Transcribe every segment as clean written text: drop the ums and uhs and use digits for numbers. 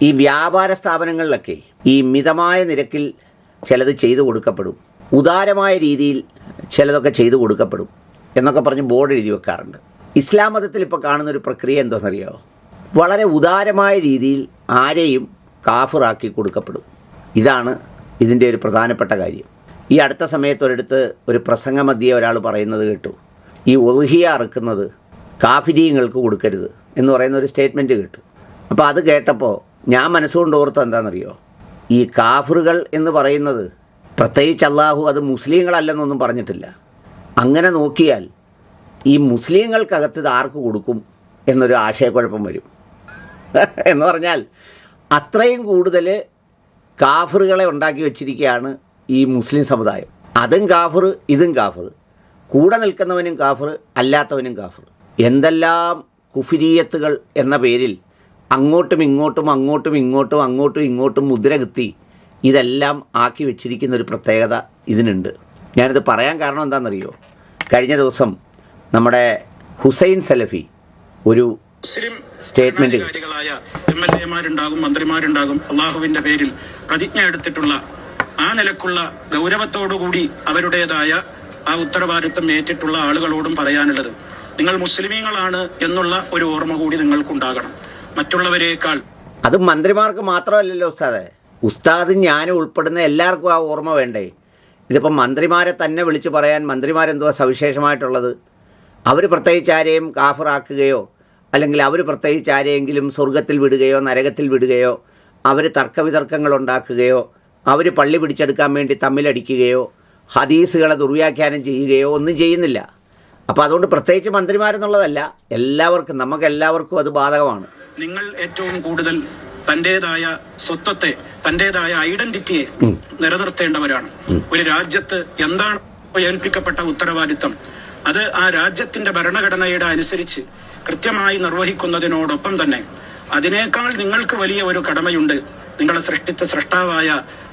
ഈ വ്യാപാര സ്ഥാപനങ്ങളിലൊക്കെ ഈ മിതമായ നിരക്കിൽ ചിലത് ചെയ്തു കൊടുക്കപ്പെടും, ഉദാരമായ രീതിയിൽ ചിലതൊക്കെ ചെയ്തു കൊടുക്കപ്പെടും എന്നൊക്കെ പറഞ്ഞ് ബോർഡ് എഴുതി വെക്കാറുണ്ട്. ഇസ്ലാം മതത്തിൽ ഇപ്പോൾ കാണുന്നൊരു പ്രക്രിയ എന്താണെന്നറിയാമോ? വളരെ ഉദാരമായ രീതിയിൽ ആരെയും കാഫിറാക്കി കൊടുക്കപ്പെടും. ഇതാണ് ഇതിൻ്റെ ഒരു പ്രധാനപ്പെട്ട കാര്യം. ഈ അടുത്ത സമയത്ത് ഒരിടത്ത് ഒരു പ്രസംഗമധ്യേ ഒരാൾ പറയുന്നത് കേട്ടു, ഈ ഒളുഹിയ അറുക്കുന്നത് കാഫിരീങ്ങൾക്ക് കൊടുക്കരുത് എന്ന് പറയുന്ന ഒരു സ്റ്റേറ്റ്മെൻറ്റ് കേട്ടു. അപ്പോൾ അത് കേട്ടപ്പോൾ ഞാൻ മനസ്സുകൊണ്ട് ഓർത്ത് എന്താണെന്നറിയോ, ഈ കാഫിറുകൾ എന്ന് പറയുന്നത് പ്രത്യേകിച്ച് അള്ളാഹു അത് മുസ്ലിങ്ങളല്ലെന്നൊന്നും പറഞ്ഞിട്ടില്ല. അങ്ങനെ നോക്കിയാൽ ഈ മുസ്ലിങ്ങൾക്കകത്ത് ഇത് ആർക്ക് കൊടുക്കും എന്നൊരു ആശയക്കുഴപ്പം വരും. എന്ന് പറഞ്ഞാൽ അത്രയും കൂടുതൽ കാഫിറുകളെ ഉണ്ടാക്കി വച്ചിരിക്കുകയാണ് ഈ മുസ്ലിം സമുദായം. അതും കാഫിർ, ഇതും കാഫിർ, കൂടെ നിൽക്കുന്നവനും കാഫിർ, അല്ലാത്തവനും കാഫിർ. എന്തെല്ലാം കുഫിരിയത്തുകൾ എന്ന പേരിൽ അങ്ങോട്ടും ഇങ്ങോട്ടും അങ്ങോട്ടും ഇങ്ങോട്ടും അങ്ങോട്ടും ഇങ്ങോട്ടും മുദ്ര കുത്തി ഇതെല്ലാം ആക്കി വെച്ചിരിക്കുന്ന ഒരു പ്രത്യേകത ഇതിനുണ്ട്. ഞാനിത് പറയാൻ കാരണം എന്താണെന്നറിയോ? കഴിഞ്ഞ ദിവസം നമ്മുടെ ഹുസൈൻ സലഫി ഒരു സ്റ്റേറ്റ്മെൻറ്റ്, MLA-മാരുണ്ടാകും, മന്ത്രിമാരുണ്ടാകും, അള്ളാഹുവിൻ്റെ പേരിൽ പ്രതിജ്ഞ എടുത്തിട്ടുള്ള ആ നിലക്കുള്ള ഗൗരവത്തോടുകൂടി അവരുടേതായ ആ ഉത്തരവാദിത്തം ഏറ്റിട്ടുള്ള ആളുകളോടും പറയാനുള്ളത്, നിങ്ങൾ മുസ്ലിമീങ്ങളാണ് എന്നുള്ള ഒരു ഓർമ്മ കൂടി നിങ്ങൾക്കുണ്ടാകണം. മറ്റുള്ളവരേക്കാൾ അത് മന്ത്രിമാർക്ക് മാത്രമല്ലല്ലോ ഉസ്താദ് ഞാനും ഉൾപ്പെടുന്ന എല്ലാവർക്കും ആ ഓർമ്മ വേണ്ടേ? ഇതിപ്പം മന്ത്രിമാരെ തന്നെ വിളിച്ച് പറയാൻ മന്ത്രിമാരെന്തുവാ സവിശേഷമായിട്ടുള്ളത്? അവർ പ്രത്യേകിച്ച് ആരെയും കാഫിറാക്കുകയോ അല്ലെങ്കിൽ അവർ പ്രത്യേകിച്ച് ആരെയെങ്കിലും സ്വർഗത്തിൽ വിടുകയോ നരകത്തിൽ വിടുകയോ അവർ തർക്കവിതർക്കങ്ങൾ ഉണ്ടാക്കുകയോ അവർ പള്ളി പിടിച്ചെടുക്കാൻ വേണ്ടി തമ്മിലടിക്കുകയോ ഹദീസുകളെ ദുർവ്യാഖ്യാനം ചെയ്യുകയോ ഒന്നും ചെയ്യുന്നില്ല. അപ്പോൾ അതുകൊണ്ട് പ്രത്യേകിച്ച് മന്ത്രിമാരെന്നുള്ളതല്ല, എല്ലാവർക്കും, നമുക്കെല്ലാവർക്കും അത് ബാധകമാണ്. നിങ്ങൾ ഏറ്റവും കൂടുതൽ തൻ്റെതായ സ്വത്വത്തെ, തൻ്റെതായ ഐഡന്റിറ്റിയെ നിലനിർത്തേണ്ടവരാണ്. ഒരു രാജ്യത്ത് എന്താണ് ഏൽപ്പിക്കപ്പെട്ട ഉത്തരവാദിത്തം അത് ആ രാജ്യത്തിന്റെ ഭരണഘടനയുടെ അനുസരിച്ച് കൃത്യമായി നിർവഹിക്കുന്നതിനോടൊപ്പം തന്നെ അതിനേക്കാൾ നിങ്ങൾക്ക് വലിയ ഒരു കടമയുണ്ട്. നിങ്ങളെ സൃഷ്ടിച്ച സൃഷ്ടാവായ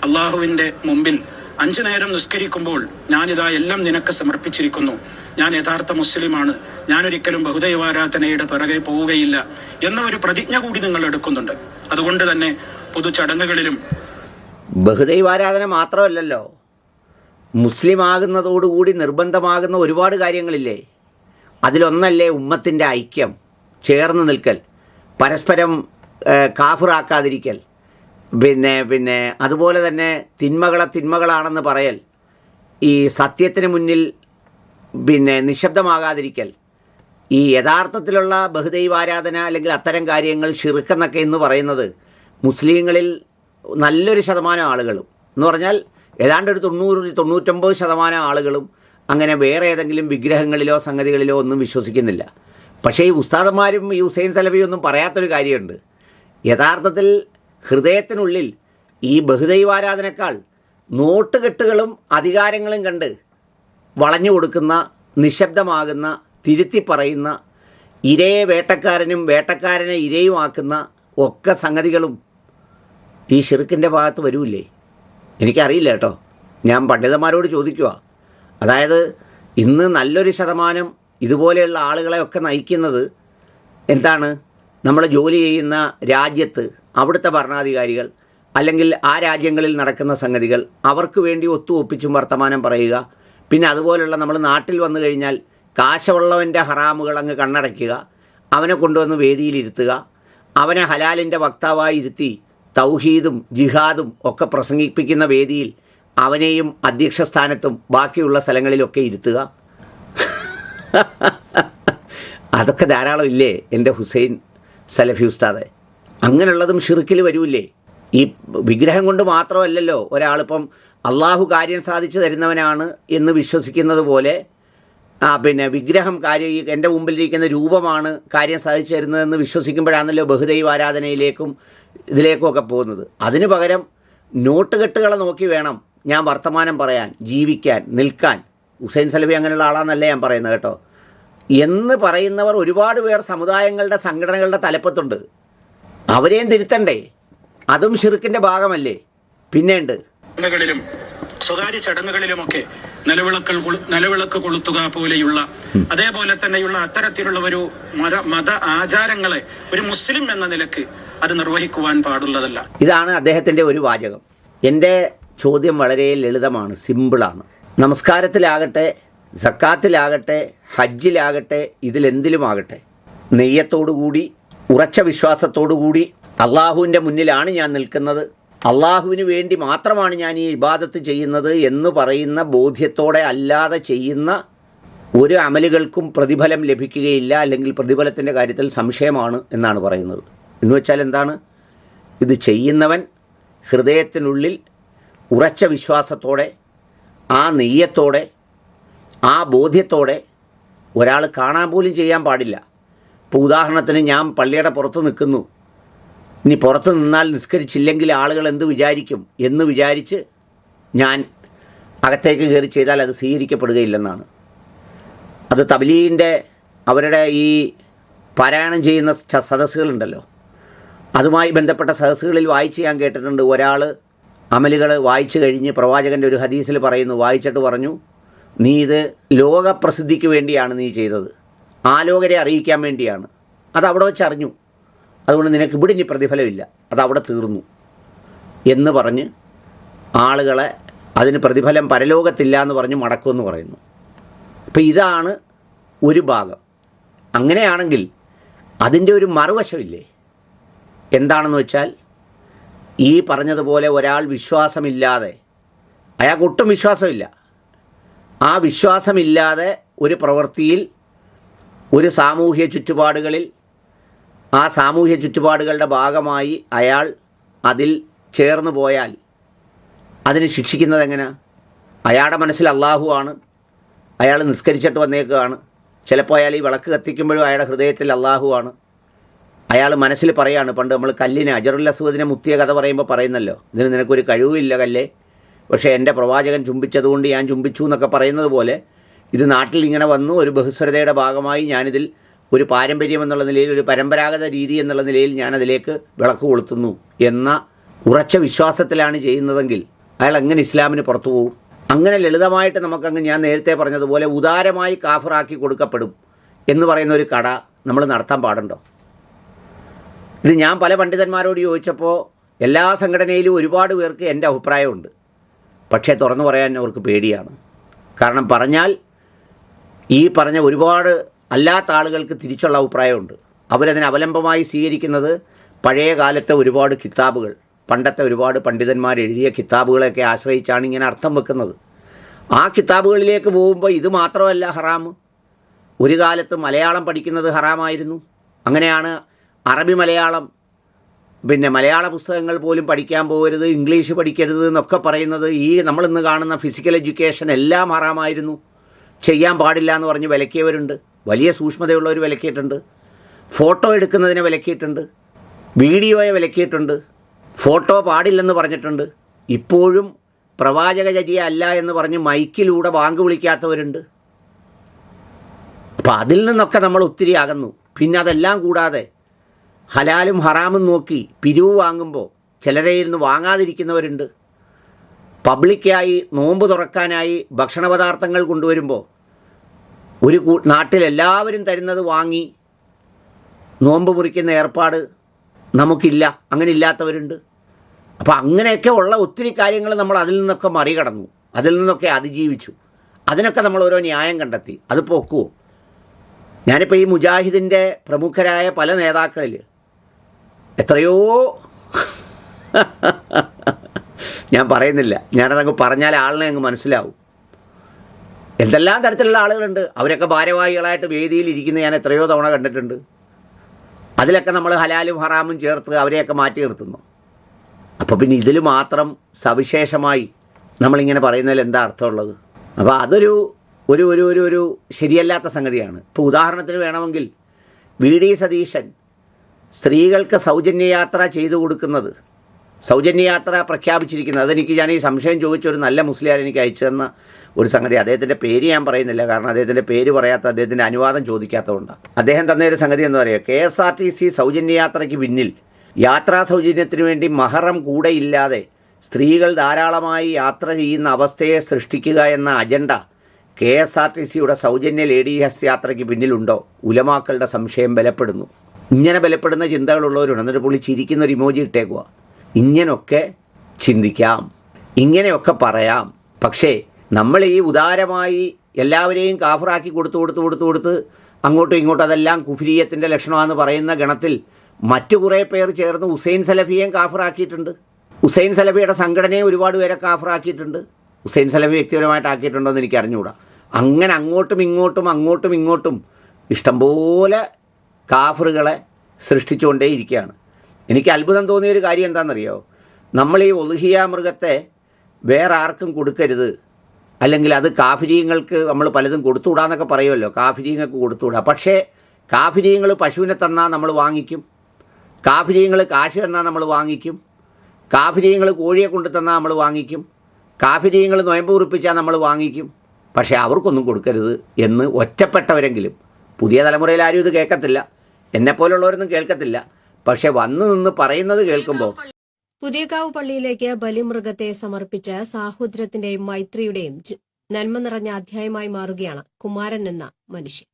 അള്ളാഹുവിന്റെ മുമ്പിൽ 5 നേരം നിസ്കരിക്കുമ്പോൾ ഞാനിതാ എല്ലാം നിനക്ക് സമർപ്പിച്ചിരിക്കുന്നു, ഞാൻ യഥാർത്ഥ മുസ്ലിമാണ്, ഞാനൊരിക്കലും ബഹുദൈവാരാധനയുടെ പിറകെ പോവുകയില്ല എന്ന ഒരു പ്രതിജ്ഞ കൂടി നിങ്ങൾ എടുക്കുന്നുണ്ട്. അതുകൊണ്ട് തന്നെ പൊതു ചടങ്ങുകളിലും ബഹുദൈവാരാധന മാത്രമല്ലല്ലോ, മുസ്ലിം ആകുന്നതോടുകൂടി നിർബന്ധമാകുന്ന ഒരുപാട് കാര്യങ്ങളില്ലേ? അതിലൊന്നല്ലേ ഉമ്മത്തിൻ്റെ ഐക്യം, ചേർന്ന് നിൽക്കൽ, പരസ്പരം കാഫിറാക്കാതിരിക്കൽ, പിന്നെ അതുപോലെ തന്നെ തിന്മകളെ തിന്മകളാണെന്ന് പറയൽ, ഈ സത്യത്തിന് മുന്നിൽ നിശബ്ദമാകാതിരിക്കൽ, ഈ യഥാർത്ഥത്തിലുള്ള ബഹുദൈവാരാധന അല്ലെങ്കിൽ അത്തരം കാര്യങ്ങൾ ഷിർക്കെന്നൊക്കെ എന്ന് പറയുന്നത് മുസ്ലിങ്ങളിൽ നല്ലൊരു ശതമാനം ആളുകളും എന്ന് പറഞ്ഞാൽ ഏതാണ്ട് ഒരു 90-99% ആളുകളും അങ്ങനെ വേറെ ഏതെങ്കിലും വിഗ്രഹങ്ങളിലോ സംഗതികളിലോ ഒന്നും വിശ്വസിക്കുന്നില്ല. പക്ഷേ ഈ ഉസ്താദന്മാരും ഈ ഹുസൈൻ സലഫിയൊന്നും പറയാത്തൊരു കാര്യമുണ്ട്. യഥാർത്ഥത്തിൽ ഹൃദയത്തിനുള്ളിൽ ഈ ബഹുദൈവാരാധനക്കാൾ നോട്ടുകെട്ടുകളും അധികാരങ്ങളും കണ്ട് വളഞ്ഞു കൊടുക്കുന്ന, നിശബ്ദമാകുന്ന, തിരുത്തി പറയുന്ന, ഇരയെ വേട്ടക്കാരനും വേട്ടക്കാരനെ ഇരയുമാക്കുന്ന ഒക്കെ സംഗതികളും ഈ ഷിർക്കിൻ്റെ ഭാഗത്ത് വരൂല്ലേ? എനിക്കറിയില്ല കേട്ടോ, ഞാൻ പണ്ഡിതന്മാരോട് ചോദിക്കുക. അതായത് ഇന്ന് നല്ലൊരു ശതമാനം ഇതുപോലെയുള്ള ആളുകളെയൊക്കെ നയിക്കുന്നത് എന്താണ്? നമ്മൾ ജോലി ചെയ്യുന്ന രാജ്യത്ത് അവിടുത്തെ ഭരണാധികാരികൾ അല്ലെങ്കിൽ ആ രാജ്യങ്ങളിൽ നടക്കുന്ന സംഗതികൾ അവർക്ക് വേണ്ടി ഒത്തുഒപ്പിച്ചും വർത്തമാനം പറയുക. പിന്നെ അതുപോലുള്ള നമ്മൾ നാട്ടിൽ വന്നു കഴിഞ്ഞാൽ കാശുള്ളവൻ്റെ ഹറാമുകൾ അങ്ങ് കണ്ണടയ്ക്കുക, അവനെ കൊണ്ടുവന്ന് വേദിയിലിരുത്തുക, അവനെ ഹലാലിൻ്റെ വക്താവായി ഇരുത്തി തൗഹീദും ജിഹാദും ഒക്കെ പ്രസംഗിപ്പിക്കുന്ന വേദിയിൽ അവനെയും അധ്യക്ഷ സ്ഥാനത്തും ബാക്കിയുള്ള സ്ഥലങ്ങളിലൊക്കെ ഇരുത്തുക. അതൊക്കെ ധാരാളം ഇല്ലേ എൻ്റെ ഹുസൈൻ സലഫി ഉസ്താദ്? അങ്ങനെയുള്ളതും ഷിർക്കിൽ വരൂല്ലേ? ഈ വിഗ്രഹം കൊണ്ട് മാത്രമല്ലല്ലോ ഒരാളിപ്പം അള്ളാഹു കാര്യം സാധിച്ചു തരുന്നവനാണ് എന്ന് വിശ്വസിക്കുന്നത് പോലെ വിഗ്രഹം കാര്യം എൻ്റെ മുമ്പിലിരിക്കുന്ന രൂപമാണ് കാര്യം സാധിച്ചു തരുന്നതെന്ന് വിശ്വസിക്കുമ്പോഴാണല്ലോ ബഹുദൈവാരാധനയിലേക്കും ഇതിലേക്കും ഒക്കെ പോകുന്നത്. അതിനു പകരം നോട്ടുകെട്ടുകളെ നോക്കി വേണം ഞാൻ വർത്തമാനം പറയാൻ, ജീവിക്കാൻ, നിൽക്കാൻ. ഹുസൈൻ സലഫി അങ്ങനെയുള്ള ആളാണെന്നല്ല ഞാൻ പറയുന്നത് കേട്ടോ. എന്ന് പറയുന്നവർ ഒരുപാട് പേർ സമുദായങ്ങളുടെ സംഘടനകളുടെ തലപ്പത്തുണ്ട്. അവരെയും തിരുത്തണ്ടേ? അതും ഷിർക്കിൻ്റെ ഭാഗമല്ലേ? പിന്നെയുണ്ട് സ്വകാര്യ ചടങ്ങുകളിലുമൊക്കെ നിലവിളക്ക് കൊളുത്തുക പോലെയുള്ള അതേപോലെ തന്നെയുള്ള അത്തരത്തിലുള്ള ഒരു മത ആചാരങ്ങളെ ഒരു മുസ്ലിം എന്ന നിലക്ക് അത് നിർവഹിക്കുവാൻ പാടുള്ളതല്ല. ഇതാണ് അദ്ദേഹത്തിൻ്റെ ഒരു വാചകം. എൻ്റെ ചോദ്യം വളരെ ലളിതമാണ്, സിമ്പിളാണ്. നമസ്കാരത്തിലാകട്ടെ, സക്കാത്തിലാകട്ടെ, ഹജ്ജിലാകട്ടെ, ഇതിലെന്തിലുമാകട്ടെ നെയ്യത്തോടുകൂടി ഉറച്ച വിശ്വാസത്തോടുകൂടി അള്ളാഹുവിൻ്റെ മുന്നിലാണ് ഞാൻ നിൽക്കുന്നത്, അള്ളാഹുവിന് വേണ്ടി മാത്രമാണ് ഞാൻ ഈ ഇബാദത്ത് ചെയ്യുന്നത് എന്ന് പറയുന്ന ബോധ്യത്തോടെ അല്ലാതെ ചെയ്യുന്ന ഒരു അമലുകൾക്കും പ്രതിഫലം ലഭിക്കുകയില്ല, അല്ലെങ്കിൽ പ്രതിഫലത്തിൻ്റെ കാര്യത്തിൽ സംശയമാണ് എന്നാണ് പറയുന്നത്. എന്ന് വെച്ചാൽ എന്താണ്? ഇത് ചെയ്യുന്നവൻ ഹൃദയത്തിനുള്ളിൽ ഉറച്ച വിശ്വാസത്തോടെ, ആ നെയ്യത്തോടെ, ആ ബോധ്യത്തോടെ, ഒരാൾ കാണാൻ പോലും ചെയ്യാൻ പാടില്ല. ഇപ്പോൾ ഉദാഹരണത്തിന് ഞാൻ പള്ളിയുടെ പുറത്ത് നിൽക്കുന്നു, ഇനി പുറത്ത് നിന്നാൽ നിസ്കരിച്ചില്ലെങ്കിൽ ആളുകൾ എന്ത് വിചാരിക്കും എന്ന് വിചാരിച്ച് ഞാൻ അകത്തേക്ക് കയറി ചെയ്താൽ അത് സ്വീകരിക്കപ്പെടുകയില്ലെന്നാണ്. അത് തബ്ലീഗിൻ്റെ അവരുടെ ഈ പാരായണം ചെയ്യുന്ന സദസ്സുകളുണ്ടല്ലോ, അതുമായി ബന്ധപ്പെട്ട സദസ്സുകളിൽ വായിച്ച് ഞാൻ കേട്ടിട്ടുണ്ട്. ഒരാൾ അമലുകൾ വായിച്ചു കഴിഞ്ഞ് പ്രവാചകൻ്റെ ഒരു ഹദീസിൽ പറയുന്നു, വായിച്ചിട്ട് പറഞ്ഞു, നീ ഇത് ലോകപ്രസിദ്ധിക്ക് വേണ്ടിയാണ് നീ ചെയ്തത്, ആലോകരെ അറിയിക്കാൻ വേണ്ടിയാണ്. അത് അവിടെ വെച്ച് അറിഞ്ഞു, അതുകൊണ്ട് നിനക്ക് ഇവിടെ ഇനി പ്രതിഫലമില്ല, അതവിടെ തീർന്നു എന്ന് പറഞ്ഞ് ആളുകളെ അതിന് പ്രതിഫലം പരലോകത്തില്ല എന്ന് പറഞ്ഞ് മടക്കുമെന്ന് പറയുന്നു. അപ്പോൾ ഇതാണ് ഒരു ഭാഗം. അങ്ങനെയാണെങ്കിൽ അതിൻ്റെ ഒരു മറുവശമില്ലേ? എന്താണെന്ന് വെച്ചാൽ, ഈ പറഞ്ഞതുപോലെ ഒരാൾ വിശ്വാസമില്ലാതെ, അയാൾക്ക് ഒട്ടും വിശ്വാസമില്ല, ആ വിശ്വാസമില്ലാതെ ഒരു പ്രവൃത്തിയിൽ, ഒരു സാമൂഹ്യ ചുറ്റുപാടുകളിൽ, ആ സാമൂഹ്യ ചുറ്റുപാടുകളുടെ ഭാഗമായി അയാൾ അതിൽ ചേർന്ന് പോയാൽ അതിന് ശിക്ഷിക്കുന്നത് എങ്ങനെയാണ്? അയാളുടെ മനസ്സിൽ അള്ളാഹു ആണ്, അയാൾ നിസ്കരിച്ചിട്ട് വന്നേക്കുകയാണ്, ചിലപ്പോൾ അയാൾ ഈ വിളക്ക് കത്തിക്കുമ്പോഴും അയാളുടെ ഹൃദയത്തിൽ അള്ളാഹു ആണ്. അയാൾ മനസ്സിൽ പറയാണ്, പണ്ട് നമ്മൾ കല്ലിനെ, അജറുൽ അസ്വദിനെ മുത്തിയ കഥ പറയുമ്പോൾ പറയുന്നല്ലോ, ഇതിന് നിനക്കൊരു കഴിവില്ല കല്ലേ, പക്ഷേ എൻ്റെ പ്രവാചകൻ ചുംബിച്ചതുകൊണ്ട് ഞാൻ ചുംബിച്ചു എന്നൊക്കെ പറയുന്നത് പോലെ, ഇത് നാട്ടിൽ ഇങ്ങനെ വന്നു, ഒരു ബഹുസ്വരതയുടെ ഭാഗമായി ഞാനിതിൽ ഒരു പാരമ്പര്യം എന്നുള്ള നിലയിൽ, ഒരു പരമ്പരാഗത രീതി എന്നുള്ള നിലയിൽ ഞാനതിലേക്ക് വിളക്ക് കൊളുത്തുന്നു എന്ന ഉറച്ച വിശ്വാസത്തിലാണ് ചെയ്യുന്നതെങ്കിൽ അയാൾ എങ്ങനെ ഇസ്ലാമിന് പുറത്തു പോകും? അങ്ങനെ ലളിതമായിട്ട് നമുക്കങ്ങ് ഞാൻ നേരത്തെ പറഞ്ഞതുപോലെ ഉദാരമായി കാഫിറാക്കി കൊടുക്കപ്പെടും എന്ന് പറയുന്ന ഒരു കട നമ്മൾ നടത്താൻ പാടുണ്ടോ? ഇത് ഞാൻ പല പണ്ഡിതന്മാരോട് ചോദിച്ചപ്പോൾ എല്ലാ സംഘടനയിലും ഒരുപാട് പേർക്ക് എൻ്റെ അഭിപ്രായമുണ്ട്, പക്ഷേ തുറന്നു പറയാൻ അവർക്ക് പേടിയാണ്. കാരണം പറഞ്ഞാൽ ഈ പറഞ്ഞ ഒരുപാട് അല്ലാത്ത ആളുകൾക്ക് തിരിച്ചുള്ള അഭിപ്രായമുണ്ട്. അവരതിന് അവലംബമായി സ്വീകരിക്കുന്നത് പഴയ കാലത്തെ ഒരുപാട് കിതാബുകൾ, പണ്ടത്തെ ഒരുപാട് പണ്ഡിതന്മാർ എഴുതിയ കിതാബുകളെയൊക്കെ ആശ്രയിച്ചാണ് ഇങ്ങനെ അർത്ഥം വെക്കുന്നത്. ആ കിതാബുകളിലേക്ക് പോകുമ്പോൾ ഇത് മാത്രമല്ല ഹറാം, ഒരു കാലത്ത് മലയാളം പഠിക്കുന്നത് ഹറാമായിരുന്നു. അങ്ങനെയാണ് അറബി മലയാളം, പിന്നെ മലയാള പുസ്തകങ്ങൾ പോലും പഠിക്കാൻ പോകരുത്, ഇംഗ്ലീഷ് പഠിക്കരുത് എന്നൊക്കെ പറയുന്നത്. ഈ നമ്മളിന്ന് കാണുന്ന ഫിസിക്കൽ എഡ്യൂക്കേഷൻ എല്ലാം ഹറാമായിരുന്നു, ചെയ്യാൻ പാടില്ല എന്ന് പറഞ്ഞ് വിലക്കിയവരുണ്ട്, വലിയ സൂക്ഷ്മതയുള്ളവർ വിലക്കിയിട്ടുണ്ട്. ഫോട്ടോ എടുക്കുന്നതിനെ വിലക്കിയിട്ടുണ്ട്, വീഡിയോയെ വിലക്കിയിട്ടുണ്ട്, ഫോട്ടോ പാടില്ലെന്ന് പറഞ്ഞിട്ടുണ്ട്. ഇപ്പോഴും പ്രവാചകചര്യ അല്ല എന്ന് പറഞ്ഞ് മൈക്കിലൂടെ ബാങ്ക് വിളിക്കാത്തവരുണ്ട്. അപ്പോൾ അതിൽ നിന്നൊക്കെ നമ്മൾ ഒത്തിരി അകന്നു. പിന്നെ അതെല്ലാം കൂടാതെ ഹലാലും ഹറാമും നോക്കി പിരിവ് വാങ്ങുമ്പോൾ ചിലരയിൽ നിന്ന് വാങ്ങാതിരിക്കുന്നവരുണ്ട്. പബ്ലിക്കായി നോമ്പ് തുറക്കാനായി ഭക്ഷണപദാർത്ഥങ്ങൾ കൊണ്ടുവരുമ്പോൾ ഒരു നാട്ടിലെല്ലാവരും തരുന്നത് വാങ്ങി നോമ്പ് മുറിക്കുന്ന ഏർപ്പാട് നമുക്കില്ല, അങ്ങനെ ഇല്ലാത്തവരുണ്ട്. അപ്പോൾ അങ്ങനെയൊക്കെ ഉള്ള ഒത്തിരി കാര്യങ്ങൾ നമ്മൾ അതിൽ നിന്നൊക്കെ മറികടന്നു, അതിൽ നിന്നൊക്കെ അതിജീവിച്ചു. അതിനൊക്കെ നമ്മൾ ഓരോ ന്യായം കണ്ടെത്തി. അത് പൊക്കുവോ? ഞാനിപ്പോൾ ഈ മുജാഹിദിൻ്റെ പ്രമുഖരായ പല നേതാക്കളിൽ എത്രയോ ഞാൻ പറയുന്നില്ല, ഞാനതങ്ങ് പറഞ്ഞാൽ ആളിനെ അങ്ങ് മനസ്സിലാവും. എന്തെല്ലാം തരത്തിലുള്ള ആളുകളുണ്ട്, അവരൊക്കെ ഭാരവാഹികളായിട്ട് വേദിയിൽ ഇരിക്കുന്ന ഞാൻ എത്രയോ തവണ കണ്ടിട്ടുണ്ട്. അതിലൊക്കെ നമ്മൾ ഹലാലും ഹറാമും ചേർത്ത് അവരെയൊക്കെ മാറ്റി നിർത്തുന്നു. അപ്പോൾ പിന്നെ ഇതിൽ മാത്രം സവിശേഷമായി നമ്മളിങ്ങനെ പറയുന്നതിൽ എന്താ അർത്ഥമുള്ളത്? അപ്പോൾ അതൊരു ഒരു ഒരു ഒരു ഒരു ശരിയല്ലാത്ത സംഗതിയാണ്. ഇപ്പോൾ ഉദാഹരണത്തിന് വേണമെങ്കിൽ വി.ഡി. സതീശൻ സ്ത്രീകൾക്ക് സൗജന്യയാത്ര ചെയ്തു കൊടുക്കുന്നത്, സൗജന്യയാത്ര പ്രഖ്യാപിച്ചിരിക്കുന്നത്, അതെനിക്ക് ഞാൻ ഈ സംശയം ചോദിച്ചൊരു നല്ല മുസ്ലിയാർ എനിക്ക് അയച്ചു തന്ന ഒരു സംഗതി. അദ്ദേഹത്തിൻ്റെ പേര് ഞാൻ പറയുന്നില്ല, കാരണം അദ്ദേഹത്തിൻ്റെ പേര് പറയാത്ത, അദ്ദേഹത്തിൻ്റെ അനുവാദം ചോദിക്കാത്തതുകൊണ്ടാണ്. അദ്ദേഹം തന്നൊരു സംഗതി എന്ന് പറയുക, KSRTC സൗജന്യയാത്രയ്ക്ക് പിന്നിൽ യാത്രാ സൗജന്യത്തിന് വേണ്ടി മഹറം കൂടെയില്ലാതെ സ്ത്രീകൾ ധാരാളമായി യാത്ര ചെയ്യുന്ന അവസ്ഥയെ സൃഷ്ടിക്കുക എന്ന അജണ്ട KSRTCയുടെ സൗജന്യ ലേഡീസ് യാത്രയ്ക്ക് പിന്നിലുണ്ടോ? ഉലമാക്കളുടെ സംശയം ബലപ്പെടുന്നു. ഇങ്ങനെ ബലപ്പെടുന്ന ചിന്തകളുള്ളവരുണ്ട്. എന്നിട്ട് പുള്ളി ചിരിക്കുന്ന ഒരു ഇമോജി ഇട്ടേക്കുക. ഇങ്ങനെയൊക്കെ ചിന്തിക്കാം, ഇങ്ങനെയൊക്കെ പറയാം. പക്ഷേ നമ്മൾ ഈ ഉദാരമായി എല്ലാവരെയും കാഫറാക്കി കൊടുത്ത് അങ്ങോട്ടും ഇങ്ങോട്ടും അതെല്ലാം കുഫ്രിയത്തിൻ്റെ ലക്ഷണമാണെന്ന് പറയുന്ന ഗണത്തിൽ മറ്റു കുറേ പേർ ചേർന്ന് ഹുസൈൻ സലഫിയെയും കാഫറാക്കിയിട്ടുണ്ട്. ഹുസൈൻ സലഫിയുടെ സംഘടനയെ ഒരുപാട് പേരെ കാഫറാക്കിയിട്ടുണ്ട്. ഹുസൈൻ സലഫി വ്യക്തിപരമായിട്ട് ആക്കിയിട്ടുണ്ടോ എന്ന് എനിക്ക് അറിഞ്ഞുകൂടാ. അങ്ങനെ അങ്ങോട്ടും ഇങ്ങോട്ടും ഇഷ്ടംപോലെ കാഫറുകളെ സൃഷ്ടിച്ചുകൊണ്ടേയിരിക്കുകയാണ്. എനിക്ക് അത്ഭുതം തോന്നിയൊരു കാര്യം എന്താണെന്നറിയോ? നമ്മൾ ഈ ഒളുഹിയ മൃഗത്തെ വേറെ ആർക്കും കൊടുക്കരുത്, അല്ലെങ്കിൽ അത് കാഫിരീങ്ങൾക്ക് നമ്മൾ പലതും കൊടുത്തുകൂടാന്നൊക്കെ പറയുമല്ലോ, കാഫിരീങ്ങൾക്ക് കൊടുത്തുകൂടാ. പക്ഷേ കാഫിരീങ്ങൾ പശുവിനെ തന്നാൽ നമ്മൾ വാങ്ങിക്കും, കാഫിരീങ്ങൾ കാശ് തന്നാൽ നമ്മൾ വാങ്ങിക്കും, കാഫിരീങ്ങൾ കോഴിയെ കൊണ്ടു തന്നാൽ നമ്മൾ വാങ്ങിക്കും, കാഫിരീങ്ങൾ നൊയമ്പ് കുറിപ്പിച്ചാൽ നമ്മൾ വാങ്ങിക്കും. പക്ഷേ അവർക്കൊന്നും കൊടുക്കരുത് എന്ന് ഒറ്റപ്പെട്ടവരെങ്കിലും, പുതിയ തലമുറയിൽ ആരും ഇത് കേൾക്കത്തില്ല, എന്നെപ്പോലുള്ളവരൊന്നും കേൾക്കത്തില്ല. പക്ഷെ വന്നു നിന്ന് പറയുന്നത് കേൾക്കുമ്പോൾ പുതിയകാവ് പള്ളിയിലേക്ക് ബലിമൃഗത്തെ സമർപ്പിച്ച് സാഹോദര്യത്തിന്റെയും മൈത്രിയുടെയും നന്മ നിറഞ്ഞ അധ്യായമായി മാറുകയാണ് കുമാരൻ എന്ന മനുഷ്യൻ.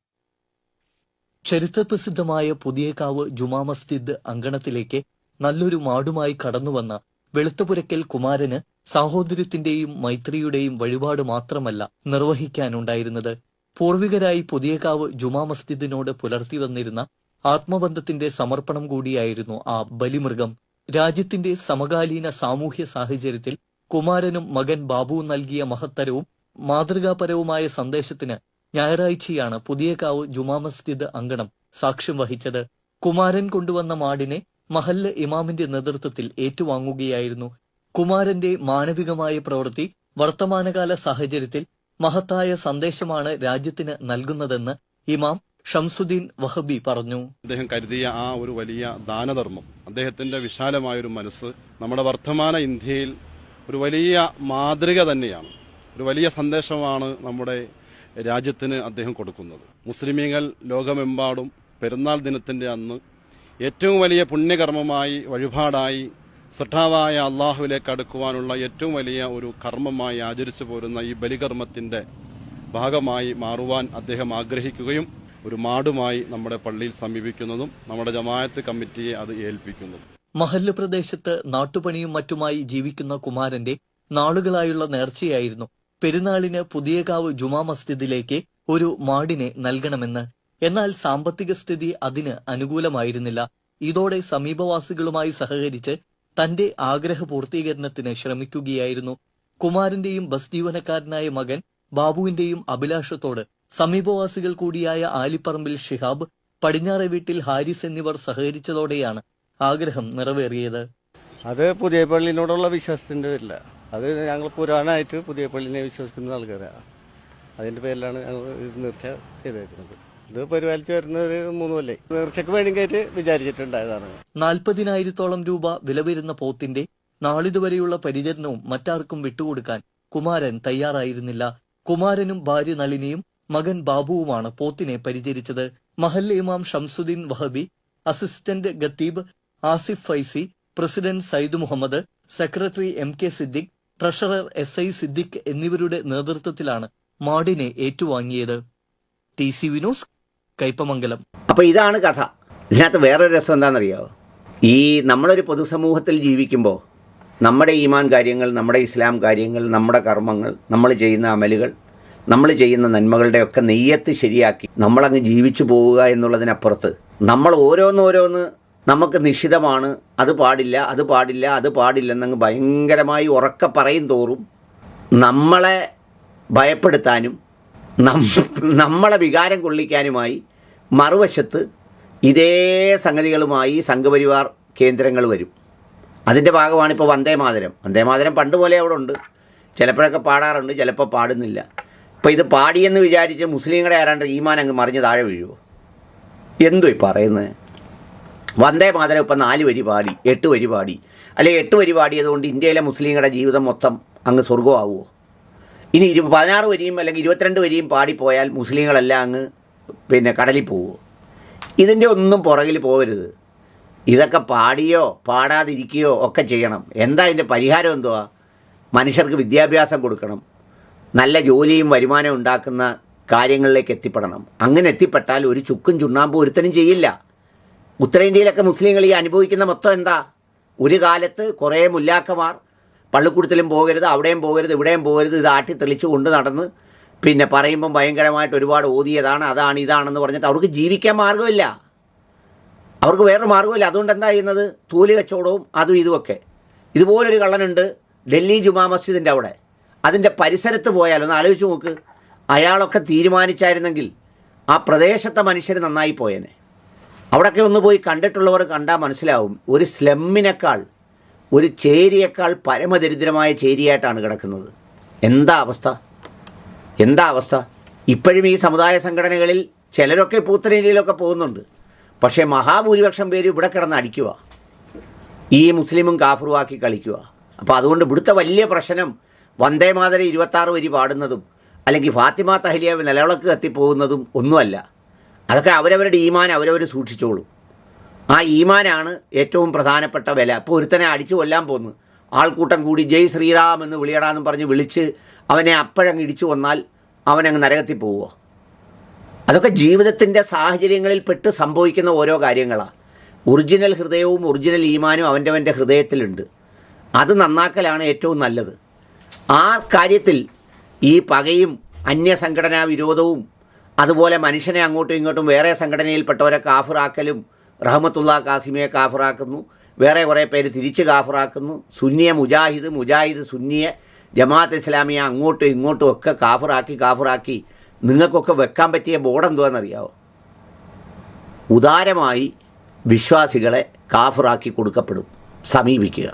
ചരിത്രപ്രസിദ്ധമായ പുതിയകാവ് ജുമാ മസ്ജിദ് അങ്കണത്തിലേക്ക് നല്ലൊരു മാടുമായി കടന്നുവന്ന വെളുത്തപുരക്കൽ കുമാരന് സാഹോദര്യത്തിന്റെയും മൈത്രിയുടെയും വഴിപാട് മാത്രമല്ല നിർവഹിക്കാനുണ്ടായിരുന്നത്. പൂർവികരായി പുതിയകാവ് ജുമാ മസ്ജിദിനോട് പുലർത്തി വന്നിരുന്ന ആത്മബന്ധത്തിന്റെ സമർപ്പണം കൂടിയായിരുന്നു ആ ബലിമൃഗം. രാജ്യത്തിന്റെ സമകാലീന സാമൂഹ്യ സാഹചര്യത്തിൽ കുമാരനും മകൻ ബാബുവും നൽകിയ മഹത്തരവും മാതൃകാപരവുമായ സന്ദേശത്തിന് ഞായറാഴ്ചയാണ് പുതിയകാവ് ജുമാ മസ്ജിദ് അങ്കണം സാക്ഷ്യം വഹിച്ചത്. കുമാരൻ കൊണ്ടുവന്ന മാടിനെ മഹല്ല് ഇമാമിന്റെ നേതൃത്വത്തിൽ ഏറ്റുവാങ്ങുകയായിരുന്നു. കുമാരന്റെ മാനവികമായ പ്രവൃത്തി വർത്തമാനകാല സാഹചര്യത്തിൽ മഹത്തായ സന്ദേശമാണ് രാജ്യത്തിന് നൽകുന്നതെന്ന് ഇമാം ഷംസുദ്ദീൻ വഹബി പറഞ്ഞു. അദ്ദേഹം കരുതിയ ആ ഒരു വലിയ ദാനധർമ്മം, അദ്ദേഹത്തിന്റെ വിശാലമായൊരു മനസ്സ് നമ്മുടെ വർത്തമാന ഇന്ത്യയിൽ ഒരു വലിയ മാതൃക തന്നെയാണ്, ഒരു വലിയ സന്ദേശമാണ് നമ്മുടെ രാജ്യത്തിന് അദ്ദേഹം കൊടുക്കുന്നത്. മുസ്ലിമീങ്ങൾ ലോകമെമ്പാടും പെരുന്നാൾ ദിനത്തിന്റെ അന്ന് ഏറ്റവും വലിയ പുണ്യകർമ്മമായി, വഴിപാടായി, സൃഷ്ടാവായ അള്ളാഹുവിലേക്ക് അടുക്കുവാനുള്ള ഏറ്റവും വലിയ ഒരു കർമ്മമായി ആചരിച്ചു പോരുന്ന ഈ ബലികർമ്മത്തിന്റെ ഭാഗമായി മാറുവാൻ അദ്ദേഹം ആഗ്രഹിക്കുകയും ഒരു മാടുമായി നമ്മുടെ പള്ളിയിൽ സമീപിക്കുന്നതും നമ്മുടെ ജമാഅത്ത് കമ്മിറ്റിയെ അത് ഏൽപ്പിക്കുന്നതും. മഹല്ല് പ്രദേശത്ത് നാട്ടുപണിയും മറ്റുമായി ജീവിക്കുന്ന കുമാരന്റെ നാളുകളായുള്ള നേർച്ചയായിരുന്നു പെരുന്നാളിന് പുതിയകാവ് ജുമാ മസ്ജിദിലേക്ക് ഒരു മാടിനെ നൽകണമെന്ന്. എന്നാൽ സാമ്പത്തിക സ്ഥിതി അതിന് അനുകൂലമായിരുന്നില്ല. ഇതോടെ സമീപവാസികളുമായി സഹകരിച്ച് തന്റെ ആഗ്രഹ പൂർത്തീകരണത്തിന് ശ്രമിക്കുകയായിരുന്നു. കുമാരന്റെയും ബസ് ജീവനക്കാരനായ മകൻ ബാബുവിന്റെയും അഭിലാഷത്തോട് സമീപവാസികൾ കൂടിയായ ആലിപ്പറമ്പിൽ ഷിഹാബ്, പടിഞ്ഞാറെ വീട്ടിൽ ഹാരിസ് എന്നിവർ സഹകരിച്ചതോടെയാണ് ആഗ്രഹം നിറവേറിയത്. അത് പുതിയ പള്ളിനോടുള്ള വിശ്വാസത്തിന്റെ പേരില്ല. അത് ഞങ്ങൾ പുരാണമായിട്ട് പുതിയ പള്ളിനെ വിശ്വസിക്കുന്ന ആൾക്കാരാണ്. അതിന്റെ പേരിലാണ് ഞങ്ങൾ ഇത് നേർച്ച ചെയ്തേക്കുന്നത്. ഇത് പരിപാലിച്ചു വരുന്നത് 3 കൊല്ലം. നേർച്ചയ്ക്ക് വേണമെങ്കിൽ വിചാരിച്ചിട്ടുണ്ടായതാണ്. 40,000-ഓളം രൂപ വില വരുന്ന പോത്തിന്റെ നാളിതുവരെയുള്ള പരിചരണവും മറ്റാർക്കും വിട്ടുകൊടുക്കാൻ കുമാരൻ തയ്യാറായിരുന്നില്ല. കുമാരനും ഭാര്യ നളിനിയും മകൻ ബാബുവുമാണ് പോത്തിനെ പരിചരിച്ചത്. മഹല്ല് ഇമാം ഷംസുദ്ദീൻ വഹബി, അസിസ്റ്റന്റ് ഖത്തീബ് Asif Faizy, president Sayyid Muhammad, secretary MK Siddique, treasurer SI Siddique എന്നിവരുടെ നേതൃത്വത്തിലാണ് മാടിനെ ഏറ്റുവാങ്ങിയത്. TCV news, Kaipamangalam. അപ്പോൾ ഇതാണ് കഥ. ഇതിനകത്ത് വേറൊരു രസം എന്താണെന്നറിയാമോ? ഈ നമ്മളൊരു പൊതുസമൂഹത്തിൽ ജീവിക്കുമ്പോൾ നമ്മുടെ ഈമാൻ കാര്യങ്ങൾ, നമ്മുടെ ഇസ്ലാം കാര്യങ്ങൾ, നമ്മുടെ കർമ്മങ്ങൾ, നമ്മൾ ചെയ്യുന്ന അമലുകൾ, നമ്മൾ ചെയ്യുന്ന നന്മകളുടെയൊക്കെ നെയ്യത്ത് ശരിയാക്കി നമ്മളങ്ങ് ജീവിച്ചു പോവുക എന്നുള്ളതിനപ്പുറത്ത് നമ്മൾ ഓരോന്നോരോന്ന് നമുക്ക് നിഷിദ്ധമാണ്, അത് പാടില്ല, അത് പാടില്ല, അത് പാടില്ലെന്നങ്ങ് ഭയങ്കരമായി ഉറക്കെ പറയും തോറും നമ്മളെ ഭയപ്പെടുത്താനും നമ്മളെ വികാരം കൊള്ളിക്കാനുമായി മറുവശത്ത് ഇതേ സംഗതികളുമായി സംഘപരിവാർ കേന്ദ്രങ്ങൾ വരും. അതിൻ്റെ ഭാഗമാണ് ഇപ്പോൾ വന്ദേമാതരം. വന്ദേമാതരം പണ്ട് പോലെ അവിടെ ഉണ്ട്, ചിലപ്പോഴൊക്കെ പാടാറുണ്ട്, ചിലപ്പോൾ പാടുന്നില്ല. ഇപ്പോൾ ഇത് പാടിയെന്ന് വിചാരിച്ച് മുസ്ലിങ്ങളുടെ ആരാണ്ട് ഈമാൻ അങ്ങ് മറിഞ്ഞ് താഴെ വീഴുമോ? എന്തോ ഈ പറയുന്നത്? വന്ദേമാതരം ഇപ്പം 4 വരി പാടി, 8 വരി പാടി, അല്ലെങ്കിൽ 8 വരി പാടിയതുകൊണ്ട് ഇന്ത്യയിലെ മുസ്ലിങ്ങളുടെ ജീവിതം മൊത്തം അങ്ങ് സ്വർഗമാവുമോ? ഇനി 16 വരിയും അല്ലെങ്കിൽ 22 വരിയും പാടിപ്പോയാൽ മുസ്ലിങ്ങളെല്ലാം അങ്ങ് കടലിൽ പോവുമോ? ഇതിൻ്റെ ഒന്നും പുറകിൽ പോകരുത്. ഇതൊക്കെ പാടിയോ പാടാതിരിക്കുകയോ ഒക്കെ ചെയ്യണം. എന്താ അതിൻ്റെ പരിഹാരം എന്തുവാ? മനുഷ്യർക്ക് വിദ്യാഭ്യാസം കൊടുക്കണം, നല്ല ജോലിയും വരുമാനവും ഉണ്ടാക്കുന്ന കാര്യങ്ങളിലേക്ക് എത്തിപ്പെടണം. അങ്ങനെ എത്തിപ്പെട്ടാൽ ഒരു ചുക്കും ചുണ്ണാമ്പും ഒരുത്തനും ചെയ്യില്ല. ഉത്തരേന്ത്യയിലൊക്കെ മുസ്ലിങ്ങൾ ഈ അനുഭവിക്കുന്ന മൊത്തം എന്താ? ഒരു കാലത്ത് കുറേ മുല്ലാക്കമാർ പള്ളിക്കൂടത്തിലും പോകരുത്, അവിടെയും പോകരുത്, ഇവിടെയും പോകരുത്, ഇത് ആട്ടി തെളിച്ച് കൊണ്ട് നടന്ന് പിന്നെ പറയുമ്പം ഭയങ്കരമായിട്ട് ഒരുപാട് ഓതിയതാണ്, അതാണ് ഇതാണെന്ന് പറഞ്ഞിട്ട് അവർക്ക് ജീവിക്കാൻ മാർഗ്ഗമില്ല. അവർക്ക് വേറൊരു മാർഗ്ഗമില്ല. അതുകൊണ്ട് എന്താ ചെയ്യുന്നത്? തൂല് കച്ചവടവും അതും ഇതുമൊക്കെ. ഇതുപോലൊരു കള്ളനുണ്ട് ഡൽഹി ജുമാ മസ്ജിദിൻ്റെ അവിടെ. അതിൻ്റെ പരിസരത്ത് പോയാൽ ഒന്ന് ആലോചിച്ച് നോക്ക്. അയാളൊക്കെ തീരുമാനിച്ചായിരുന്നെങ്കിൽ ആ പ്രദേശത്തെ മനുഷ്യർ നന്നായി പോയേനെ. അവിടെയൊക്കെ ഒന്ന് പോയി കണ്ടിട്ടുള്ളവർ കണ്ടാൽ മനസ്സിലാവും, ഒരു സ്ലമ്മിനേക്കാൾ, ഒരു ചേരിയേക്കാൾ പരമദരിദ്രമായ ചേരിയായിട്ടാണ് കിടക്കുന്നത്. എന്താ അവസ്ഥ? എന്താ അവസ്ഥ? ഇപ്പോഴും ഈ സമുദായ സംഘടനകളിൽ ചിലരൊക്കെ ഇപ്പോൾ ഉത്തരേന്ത്യയിലൊക്കെ പോകുന്നുണ്ട്. പക്ഷേ മഹാഭൂരിപക്ഷം പേര് ഇവിടെ കിടന്ന് അടിക്കുക, ഈ മുസ്ലിമും കാഫറുമാക്കി കളിക്കുക. അപ്പോൾ അതുകൊണ്ട് ഇവിടുത്തെ വലിയ പ്രശ്നം വന്ദേ മാതരം 26 വരി പാടുന്നതും അല്ലെങ്കിൽ ഫാത്തിമ തഹ്ലിയ നിലവിളക്ക് കത്തിപ്പോകുന്നതും ഒന്നുമല്ല. അതൊക്കെ അവരവരുടെ ഈമാൻ അവരവർ സൂക്ഷിച്ചോളും. ആ ഈമാനാണ് ഏറ്റവും പ്രധാനപ്പെട്ട വില. അപ്പോൾ ഒരുത്തനെ അടിച്ചു കൊല്ലാൻ പോന്നു, ആൾക്കൂട്ടം കൂടി ജയ് ശ്രീറാം എന്ന് വിളിയടാന്നും പറഞ്ഞ് വിളിച്ച് അവനെ അപ്പോഴങ്ങ് ഇടിച്ചു കൊന്നാൽ അവനങ്ങ് നരകത്തിൽ പോവുമോ? അതൊക്കെ ജീവിതത്തിൻ്റെ സാഹചര്യങ്ങളിൽ പെട്ട് സംഭവിക്കുന്ന ഓരോ കാര്യങ്ങളാണ്. ഒറിജിനൽ ഹൃദയവും ഒറിജിനൽ ഈമാനും അവൻ്റെ ഹൃദയത്തിലുണ്ട്. അത് നന്നാക്കലാണ് ഏറ്റവും നല്ലത്. ആ കാര്യത്തിൽ ഈ പകയും അന്യസംഘടനാ വിരോധവും അതുപോലെ മനുഷ്യനെ അങ്ങോട്ടും ഇങ്ങോട്ടും വേറെ സംഘടനയിൽപ്പെട്ടവരെ കാഫിറാക്കലും, റഹ്മത്തുള്ള കാസിമിയെ കാഫിറാക്കുന്നു, വേറെ കുറേ പേര് തിരിച്ച് കാഫിറാക്കുന്നു, സുന്നിയെ മുജാഹിദ്, മുജാഹിദ് സുന്നിയെ, ജമാഅത്ത് ഇസ്ലാമിയെ അങ്ങോട്ടും ഇങ്ങോട്ടും ഒക്കെ കാഫിറാക്കി നിങ്ങൾക്കൊക്കെ വെക്കാൻ പറ്റിയ ബോർഡ് എന്തുവാണെന്നറിയാമോ? ഉദാരമായി വിശ്വാസികളെ കാഫിറാക്കി കൊടുക്കപ്പെടും. സമീപിക്കുക.